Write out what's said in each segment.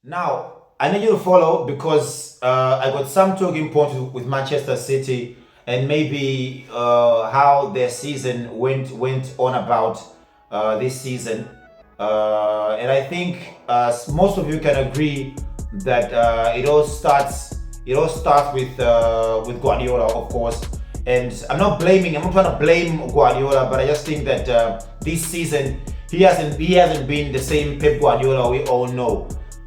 Now, I need you to follow because I got some talking points with Manchester City and maybe how their season went on about this season. And I think most of you can agree that it all starts with Guardiola, of course. And I'm not trying to blame Guardiola, but I just think that this season he hasn't been the same Pep Guardiola we all know.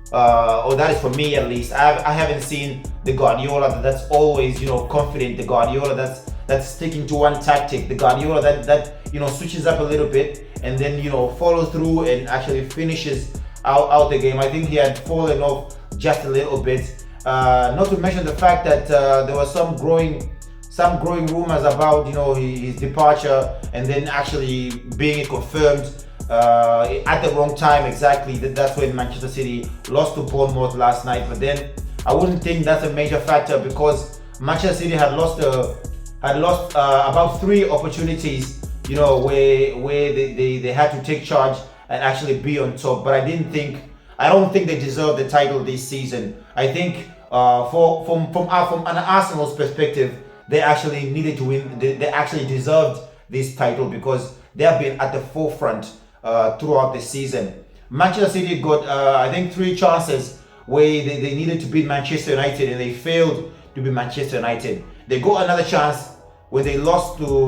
Or that is for me at least. I haven't seen the Guardiola that's always confident. The Guardiola that's sticking to one tactic. The Guardiola that switches up a little bit and then follows through and actually finishes out the game. I think he had fallen off just a little bit. Not to mention the fact that there was some growing rumors about his departure and then actually being confirmed at the wrong time. Exactly, that's when Manchester City lost to Bournemouth last night. But then I wouldn't think that's a major factor because Manchester City had lost about three opportunities, where they had to take charge and actually be on top. But I don't think they deserve the title this season. I think from an Arsenal's perspective, they actually needed to win. They actually deserved this title because they have been at the forefront throughout the season. Manchester City got, I think, three chances where they needed to beat Manchester United and they failed to beat Manchester United. They got another chance when they lost to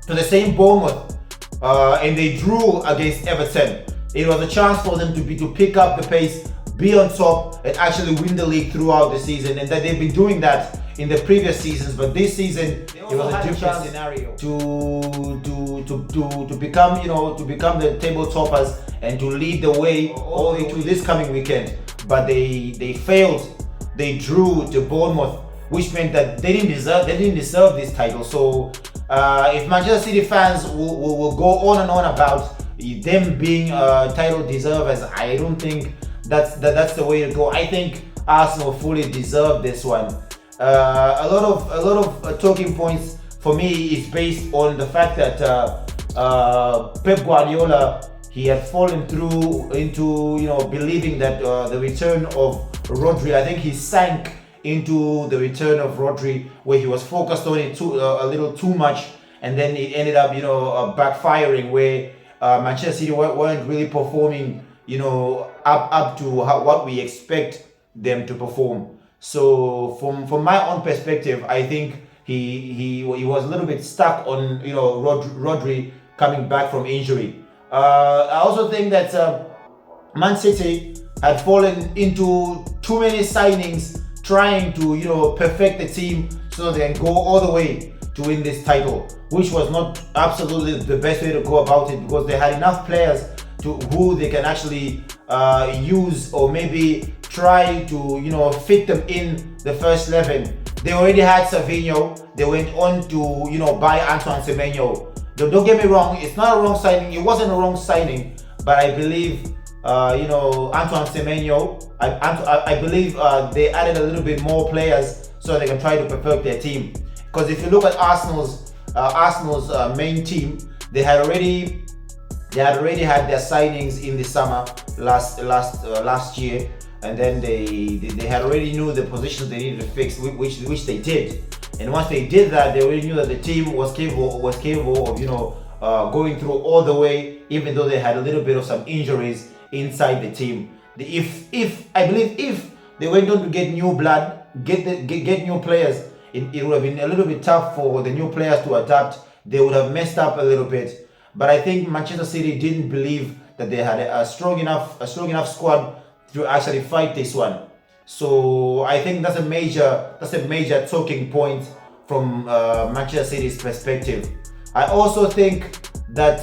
the same Bournemouth and they drew against Everton. It was a chance for them to pick up the pace, be on top, and actually win the league throughout the season. And that they've been doing that in the previous seasons, but this season it was a different scenario to become the table toppers and to lead the way all the way to this coming weekend. But they failed. They drew to Bournemouth, which meant that they didn't deserve this title. So if Manchester City fans will go on and on about them being title deservers, I don't think that's the way to go. I think Arsenal fully deserve this one. A lot of talking points for me is based on the fact that Pep Guardiola, he had fallen through into believing that the return of Rodri. I think he sank into the return of Rodri where he was focused on it a little too much, and then it ended up backfiring where Manchester City weren't really performing up to what we expect them to perform. So from my own perspective, I think he was a little bit stuck on Rodri coming back from injury. I also think that Man City had fallen into too many signings, trying to perfect the team so they can go all the way to win this title, which was not absolutely the best way to go about it because they had enough players who they can actually use or maybe try to fit them in the first 11. They already had Savinho. They went on to buy Antoine Semenyo. Don't get me wrong, it's not a wrong signing. It wasn't a wrong signing, but I believe Antoine Semenyo. I believe they added a little bit more players so they can try to perfect their team. Because if you look at Arsenal's main team, they had already had their signings in the summer last year, and then they had already knew the positions they needed to fix, which they did. And once they did that, they already knew that the team was capable of going through all the way, even though they had a little bit of some injuries inside the team. If they went on to get new blood, get new players, it would have been a little bit tough for the new players to adapt. They would have messed up a little bit. But I think Manchester City didn't believe that they had a strong enough squad to actually fight this one. So I think that's a major talking point from Manchester City's perspective. I also think that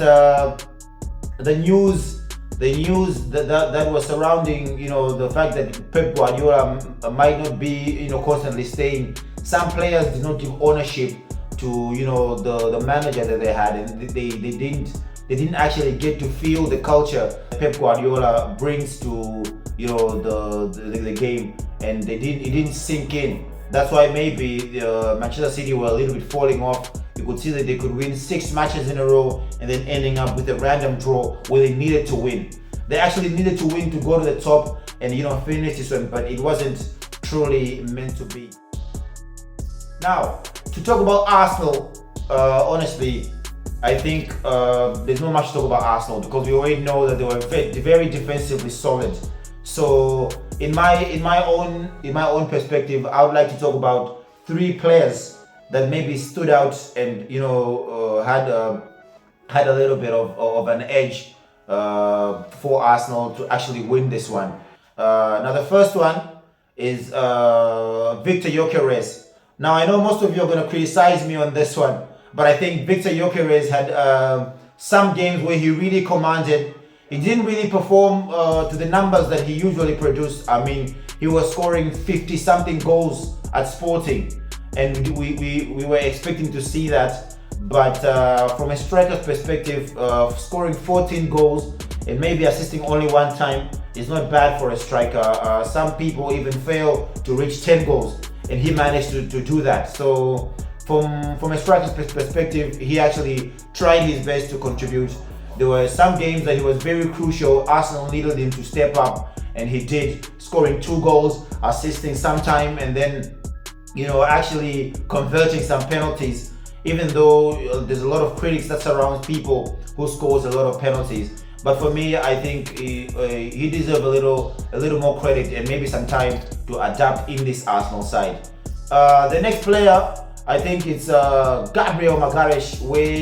the news that was surrounding the fact that Pep Guardiola might not be constantly staying. Some players did not give ownership to the manager that they had, and they didn't actually get to feel the culture Pep Guardiola brings to the game, and it didn't sink in. That's why maybe Manchester City were a little bit falling off. You could see that they could win 6 matches in a row and then ending up with a random draw where they needed to win. they actually needed to win to go to the top and finish this one, but it wasn't truly meant to be. Now, to talk about Arsenal, honestly, I think there's not much to talk about Arsenal because we already know that they were very defensively solid. So in my own perspective, I would like to talk about 3 players that maybe stood out and had a little bit of an edge for Arsenal to actually win this one. Now the first one is Victor Gyökeres. Now I know most of you are going to criticize me on this one, but I think Victor Gyökeres had some games where he really commanded. He didn't really perform to the numbers that he usually produced. I mean, he was scoring 50-something goals at Sporting, and we were expecting to see that. But from a striker's perspective, scoring 14 goals and maybe assisting only 1 time is not bad for a striker. Some people even fail to reach 10 goals, and he managed to do that. So from a striker's perspective, he actually tried his best to contribute. There were some games that he was very crucial. Arsenal needed him to step up, and he did, scoring 2 goals, assisting sometime, and then actually converting some penalties. Even though there's a lot of critics that surrounds people who scores a lot of penalties, but for me, I think he deserves a little more credit and maybe some time to adapt in this Arsenal side. The next player, I think it's Gabriel Magalhaes, where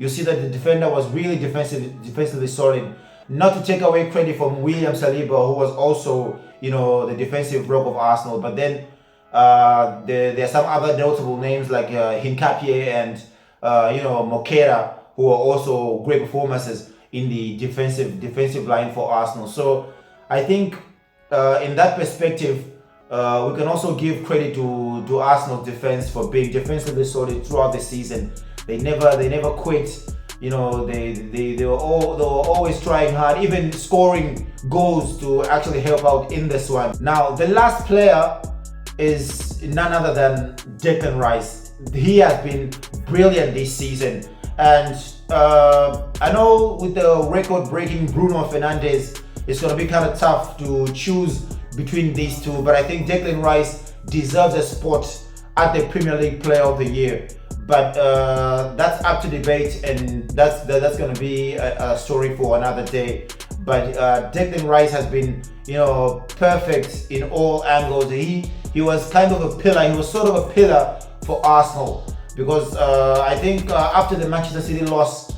you see that the defender was really defensively solid. Not to take away credit from William Saliba, who was also the defensive rock of Arsenal, but then there are some other notable names like Hincapie and Mokera, who are also great performances in the defensive line for Arsenal. So I think in that perspective, we can also give credit to Arsenal's defense for being defensively solid throughout the season. They never quit. They were always trying hard, even scoring goals to actually help out in this one. Now the last player is none other than Declan Rice. He has been brilliant this season, and I know with the record-breaking Bruno Fernandes, it's going to be kind of tough to choose between these two, but I think Declan Rice deserves a spot at the Premier League Player of the Year. But that's up to debate, and that's going to be a story for another day. But Declan Rice has been, perfect in all angles. He was kind of a pillar. He was sort of a pillar for Arsenal, because I think after the Manchester City loss,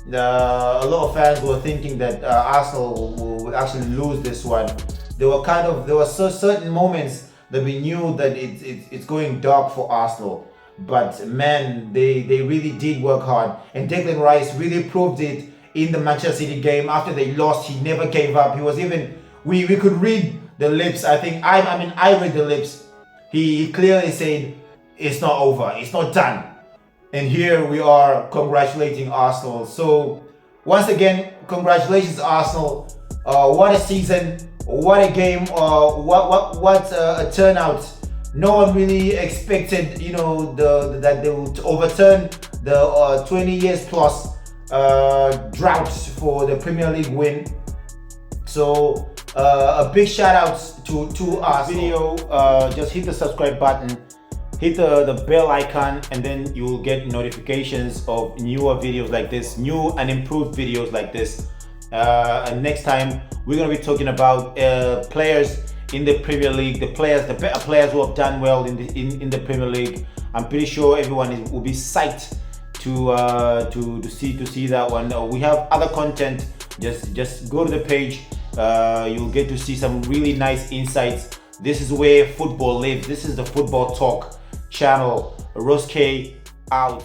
a lot of fans were thinking that Arsenal will actually lose this one. There were certain moments that we knew that it's going dark for Arsenal. But man, they really did work hard, and Declan Rice really proved it in the Manchester City game. After they lost, he never gave up. He was even, we could read the lips. I read the lips. He clearly said, it's not over, it's not done. And here we are congratulating Arsenal. So once again, congratulations Arsenal. What a season, what a game, what a turnout. No one really expected, that they would overturn the 20 years plus drought for the Premier League win. So a big shout out to our video. Just hit the subscribe button, hit the bell icon, and then you will get notifications of newer videos like this, new and improved videos like this. And next time we're gonna be talking about players in the Premier League, the better players who have done well in the Premier League. I'm pretty sure everyone will be psyched to see that one. We have other content. Just go to the page. You'll get to see some really nice insights. This is where football lives. This is the Football Talk channel. Ross K out.